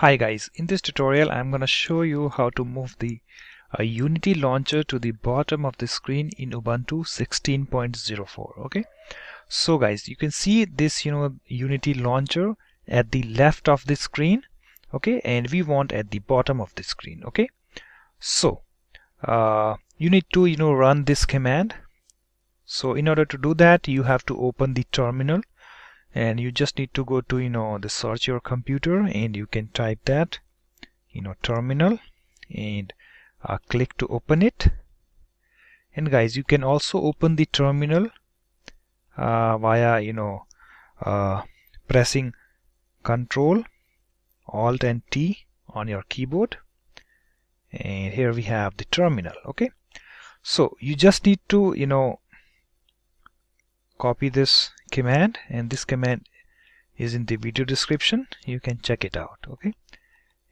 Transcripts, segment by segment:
Hi guys, in this tutorial I'm going to show you how to move the Unity launcher to the bottom of the screen in Ubuntu 16.04. Okay, so guys, you can see this Unity launcher at the left of the screen, okay, and we want at the bottom of the screen. Okay, so you need to run this command. So in order to do that, you have to open the terminal, and you just need to go to the search your computer, and you can type that terminal and click to open it. And guys, you can also open the terminal via pressing Control Alt and T on your keyboard, and here we have the terminal. Okay, so you just need to copy this command, and this command is in the video description. You can check it out. Okay,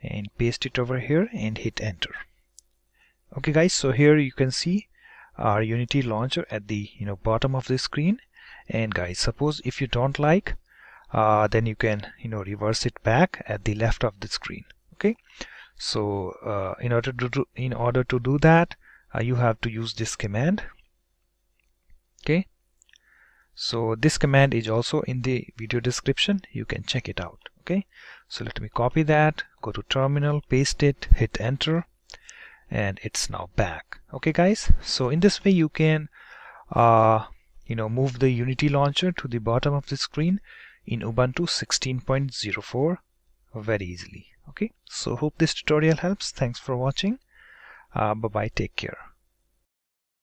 and paste it over here and hit enter. Okay guys, so here you can see our Unity launcher at the bottom of the screen. And guys, suppose if you don't like, then you can reverse it back at the left of the screen. Okay, so in order to do that, you have to use this command. Okay, so this command is also in the video description. You can check it out. Okay, so let me copy that, go to terminal, paste it, hit enter, and it's now back. Okay guys, so in this way you can move the Unity launcher to the bottom of the screen in Ubuntu 16.04 very easily. Okay, so hope this tutorial helps. Thanks for watching. Bye bye, take care.